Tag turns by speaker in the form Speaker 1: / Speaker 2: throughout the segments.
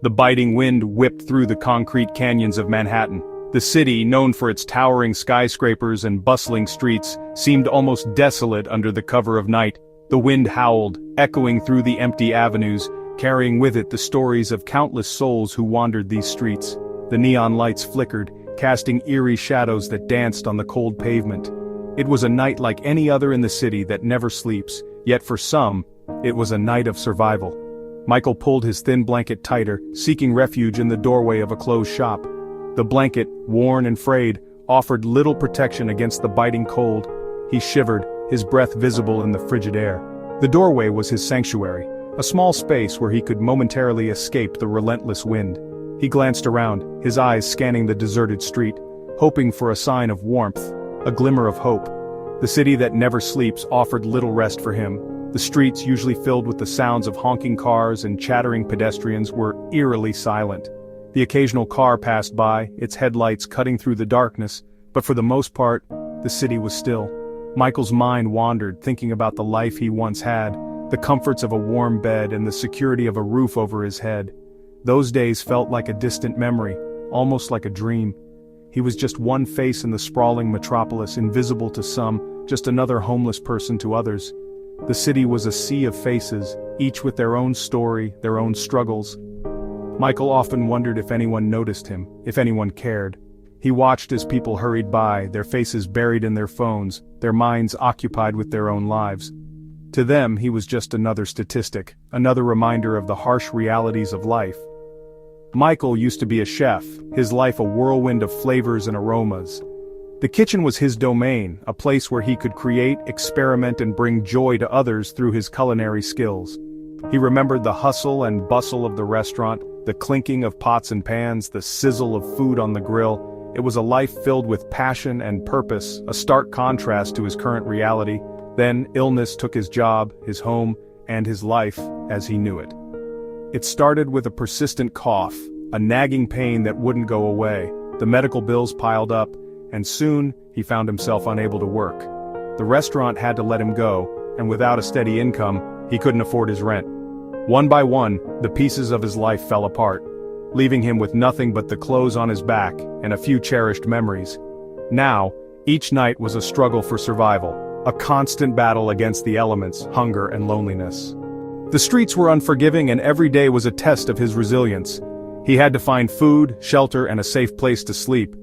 Speaker 1: The biting wind whipped through the concrete canyons of Manhattan. The city, known for its towering skyscrapers and bustling streets, seemed almost desolate under the cover of night. The wind howled, echoing through the empty avenues, carrying with it the stories of countless souls who wandered these streets. The neon lights flickered, casting eerie shadows that danced on the cold pavement. It was a night like any other in the city that never sleeps, yet for some, it was a night of survival. Michael pulled his thin blanket tighter, seeking refuge in the doorway of a closed shop. The blanket, worn and frayed, offered little protection against the biting cold. He shivered, his breath visible in the frigid air. The doorway was his sanctuary, a small space where he could momentarily escape the relentless wind. He glanced around, his eyes scanning the deserted street, hoping for a sign of warmth, a glimmer of hope. The city that never sleeps offered little rest for him. The streets, usually filled with the sounds of honking cars and chattering pedestrians, were eerily silent. The occasional car passed by, its headlights cutting through the darkness, but for the most part, the city was still. Michael's mind wandered, thinking about the life he once had, the comforts of a warm bed and the security of a roof over his head. Those days felt like a distant memory, almost like a dream. He was just one face in the sprawling metropolis, invisible to some, just another homeless person to others. The city was a sea of faces, each with their own story, their own struggles. Michael often wondered if anyone noticed him, if anyone cared. He watched as people hurried by, their faces buried in their phones, their minds occupied with their own lives. To them, he was just another statistic, another reminder of the harsh realities of life. Michael used to be a chef, his life a whirlwind of flavors and aromas. The kitchen was his domain, a place where he could create, experiment and bring joy to others through his culinary skills. He remembered the hustle and bustle of the restaurant, the clinking of pots and pans, the sizzle of food on the grill. It was a life filled with passion and purpose, a stark contrast to his current reality. Then illness took his job, his home, and his life as he knew it. It started with a persistent cough, a nagging pain that wouldn't go away. The medical bills piled up, and soon he found himself unable to work. The restaurant had to let him go, and without a steady income, he couldn't afford his rent. One by one, the pieces of his life fell apart, leaving him with nothing but the clothes on his back and a few cherished memories. Now, each night was a struggle for survival, a constant battle against the elements, hunger and loneliness. The streets were unforgiving and every day was a test of his resilience. He had to find food, shelter and a safe place to sleep.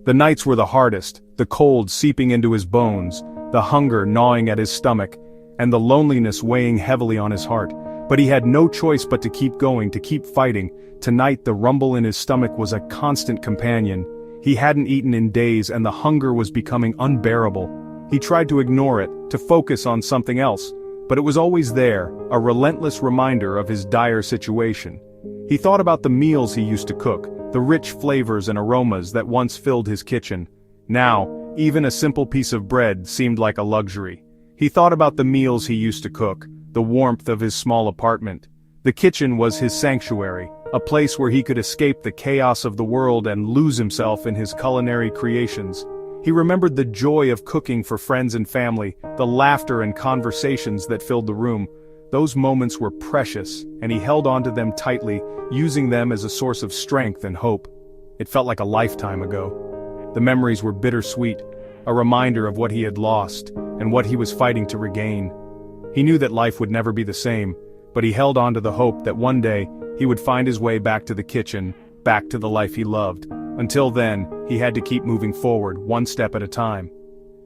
Speaker 1: The nights were the hardest, the cold seeping into his bones, the hunger gnawing at his stomach, and the loneliness weighing heavily on his heart. But he had no choice but to keep going, to keep fighting. Tonight the rumble in his stomach was a constant companion. He hadn't eaten in days and the hunger was becoming unbearable. He tried to ignore it, to focus on something else, but it was always there, a relentless reminder of his dire situation. He thought about the meals he used to cook, the rich flavors and aromas that once filled his kitchen. Now, even a simple piece of bread seemed like a luxury. He thought about the meals he used to cook, the warmth of his small apartment. The kitchen was his sanctuary, a place where he could escape the chaos of the world and lose himself in his culinary creations. He remembered the joy of cooking for friends and family, the laughter and conversations that filled the room. Those moments were precious, and he held on to them tightly, using them as a source of strength and hope. It felt like a lifetime ago. The memories were bittersweet, a reminder of what he had lost, and what he was fighting to regain. He knew that life would never be the same, but he held on to the hope that one day, he would find his way back to the kitchen, back to the life he loved. Until then, he had to keep moving forward, one step at a time.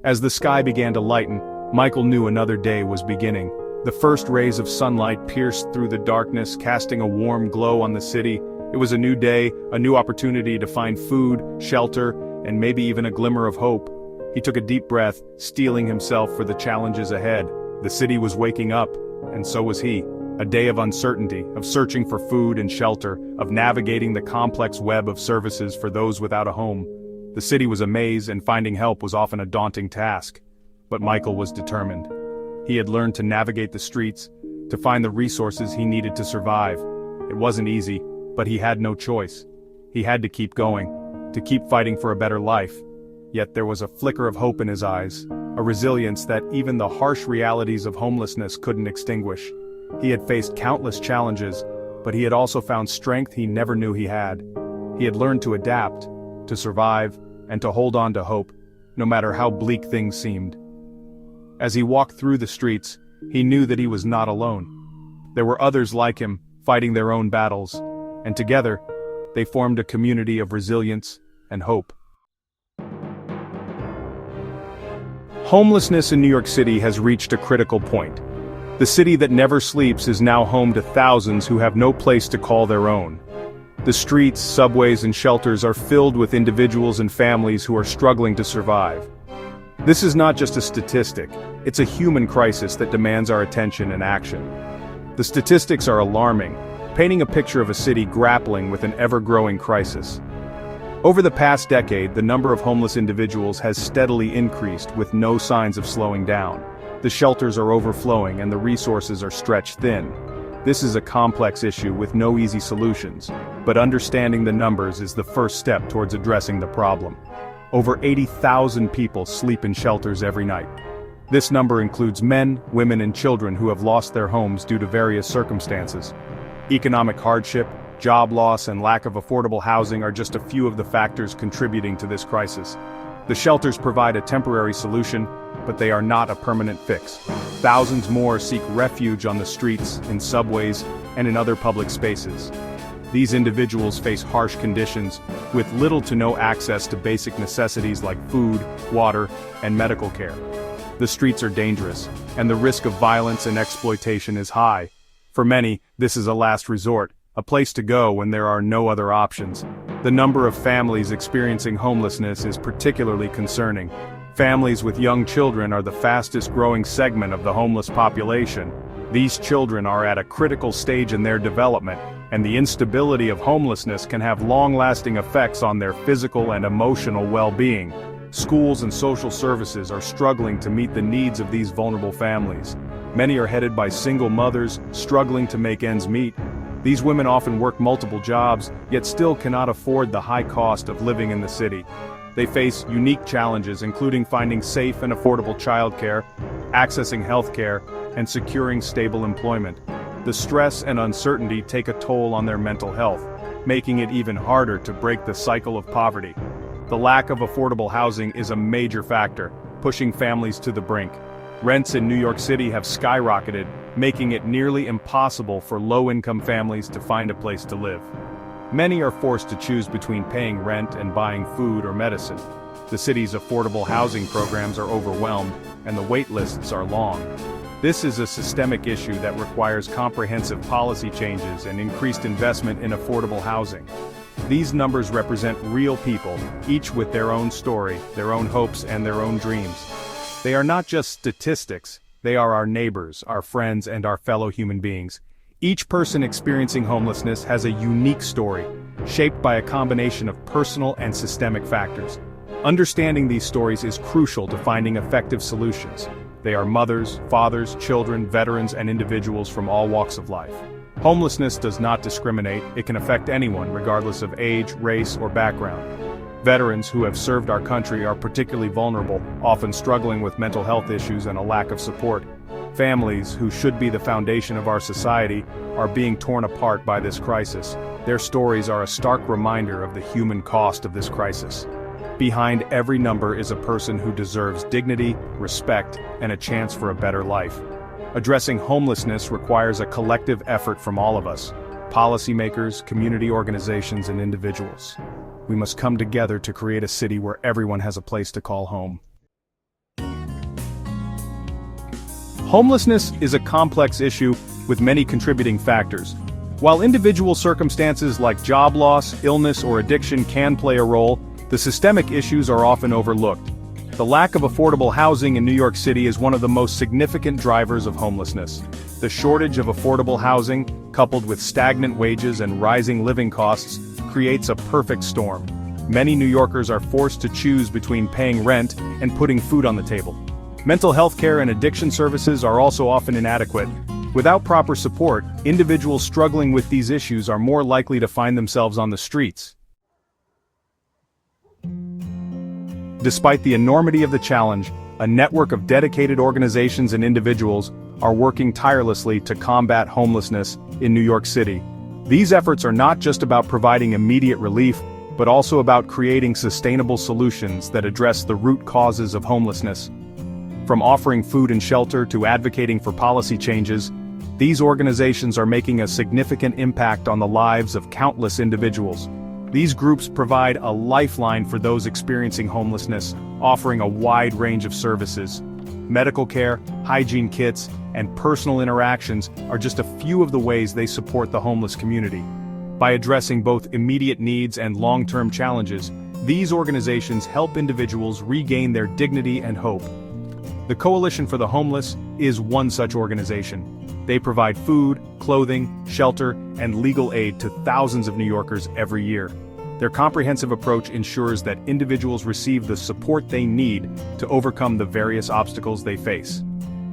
Speaker 1: As the sky began to lighten, Michael knew another day was beginning. The first rays of sunlight pierced through the darkness, casting a warm glow on the city. It was a new day, a new opportunity to find food, shelter, and maybe even a glimmer of hope. He took a deep breath, steeling himself for the challenges ahead. The city was waking up, and so was he. A day of uncertainty, of searching for food and shelter, of navigating the complex web of services for those without a home. The city was a maze, and finding help was often a daunting task. But Michael was determined. He had learned to navigate the streets, to find the resources he needed to survive. It wasn't easy, but he had no choice. He had to keep going, to keep fighting for a better life. Yet there was a flicker of hope in his eyes, a resilience that even the harsh realities of homelessness couldn't extinguish. He had faced countless challenges, but he had also found strength he never knew he had. He had learned to adapt, to survive, and to hold on to hope, no matter how bleak things seemed. As he walked through the streets, he knew that he was not alone. There were others like him, fighting their own battles, and together, they formed a community of resilience and hope. Homelessness in New York City has reached a critical point. The city that never sleeps is now home to thousands who have no place to call their own. The streets, subways, and shelters are filled with individuals and families who are struggling to survive. This is not just a statistic, it's a human crisis that demands our attention and action. The statistics are alarming, painting a picture of a city grappling with an ever-growing crisis. Over the past decade, the number of homeless individuals has steadily increased with no signs of slowing down. The shelters are overflowing and the resources are stretched thin. This is a complex issue with no easy solutions, but understanding the numbers is the first step towards addressing the problem. Over 80,000 people sleep in shelters every night. This number includes men, women, and children who have lost their homes due to various circumstances. Economic hardship, job loss, and lack of affordable housing are just a few of the factors contributing to this crisis. The shelters provide a temporary solution, but they are not a permanent fix. Thousands more seek refuge on the streets, in subways, and in other public spaces. These individuals face harsh conditions, with little to no access to basic necessities like food, water, and medical care. The streets are dangerous, and the risk of violence and exploitation is high. For many, this is a last resort, a place to go when there are no other options. The number of families experiencing homelessness is particularly concerning. Families with young children are the fastest growing segment of the homeless population. These children are at a critical stage in their development, and the instability of homelessness can have long-lasting effects on their physical and emotional well-being. Schools and social services are struggling to meet the needs of these vulnerable families. Many are headed by single mothers, struggling to make ends meet. These women often work multiple jobs, yet still cannot afford the high cost of living in the city. They face unique challenges including finding safe and affordable childcare, accessing healthcare, and securing stable employment. The stress and uncertainty take a toll on their mental health, making it even harder to break the cycle of poverty. The lack of affordable housing is a major factor, pushing families to the brink. Rents in New York City have skyrocketed, making it nearly impossible for low-income families to find a place to live. Many are forced to choose between paying rent and buying food or medicine. The city's affordable housing programs are overwhelmed, and the wait lists are long. This is a systemic issue that requires comprehensive policy changes and increased investment in affordable housing. These numbers represent real people, each with their own story, their own hopes, and their own dreams. They are not just statistics, they are our neighbors, our friends, and our fellow human beings. Each person experiencing homelessness has a unique story, shaped by a combination of personal and systemic factors. Understanding these stories is crucial to finding effective solutions. They are mothers, fathers, children, veterans, and individuals from all walks of life. Homelessness does not discriminate, it can affect anyone regardless of age, race, or background. Veterans who have served our country are particularly vulnerable, often struggling with mental health issues and a lack of support. Families, who should be the foundation of our society, are being torn apart by this crisis. Their stories are a stark reminder of the human cost of this crisis. Behind every number is a person who deserves dignity, respect, and a chance for a better life. Addressing homelessness requires a collective effort from all of us, policymakers, community organizations, and individuals. We must come together to create a city where everyone has a place to call home. Homelessness is a complex issue with many contributing factors. While individual circumstances like job loss, illness, or addiction can play a role, the systemic issues are often overlooked. The lack of affordable housing in New York City is one of the most significant drivers of homelessness. The shortage of affordable housing, coupled with stagnant wages and rising living costs, creates a perfect storm. Many New Yorkers are forced to choose between paying rent and putting food on the table. Mental health care and addiction services are also often inadequate. Without proper support, individuals struggling with these issues are more likely to find themselves on the streets. Despite the enormity of the challenge, a network of dedicated organizations and individuals are working tirelessly to combat homelessness in New York City. These efforts are not just about providing immediate relief, but also about creating sustainable solutions that address the root causes of homelessness. From offering food and shelter to advocating for policy changes, these organizations are making a significant impact on the lives of countless individuals. These groups provide a lifeline for those experiencing homelessness, offering a wide range of services. Medical care, hygiene kits, and personal interactions are just a few of the ways they support the homeless community. By addressing both immediate needs and long-term challenges, these organizations help individuals regain their dignity and hope. The Coalition for the Homeless is one such organization. They provide food, clothing, shelter, and legal aid to thousands of New Yorkers every year. Their comprehensive approach ensures that individuals receive the support they need to overcome the various obstacles they face.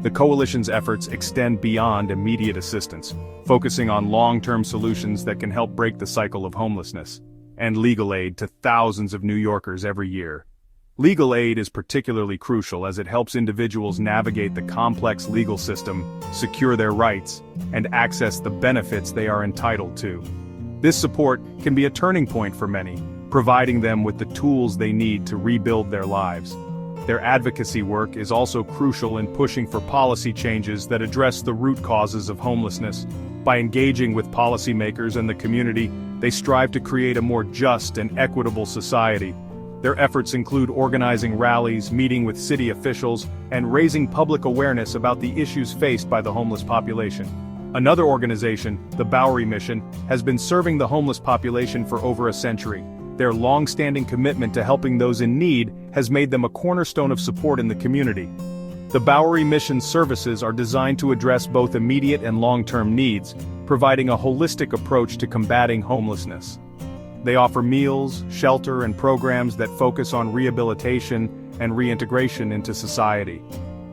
Speaker 1: The Coalition's efforts extend beyond immediate assistance, focusing on long-term solutions that can help break the cycle of homelessness, and legal aid to thousands of New Yorkers every year. Legal aid is particularly crucial as it helps individuals navigate the complex legal system, secure their rights, and access the benefits they are entitled to. This support can be a turning point for many, providing them with the tools they need to rebuild their lives. Their advocacy work is also crucial in pushing for policy changes that address the root causes of homelessness. By engaging with policymakers and the community, they strive to create a more just and equitable society. Their efforts include organizing rallies, meeting with city officials, and raising public awareness about the issues faced by the homeless population. Another organization, the Bowery Mission, has been serving the homeless population for over a century. Their long-standing commitment to helping those in need has made them a cornerstone of support in the community. The Bowery Mission services are designed to address both immediate and long-term needs, providing a holistic approach to combating homelessness. They offer meals, shelter, and programs that focus on rehabilitation and reintegration into society.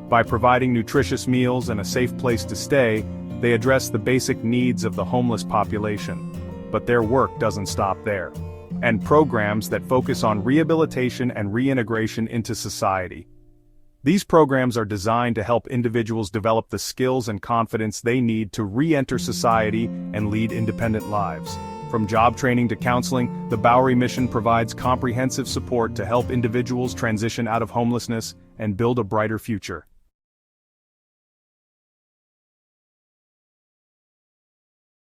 Speaker 1: By providing nutritious meals and a safe place to stay, they address the basic needs of the homeless population. But their work doesn't stop there. And programs that focus on rehabilitation and reintegration into society. These programs are designed to help individuals develop the skills and confidence they need to re-enter society and lead independent lives. From job training to counseling, the Bowery Mission provides comprehensive support to help individuals transition out of homelessness and build a brighter future.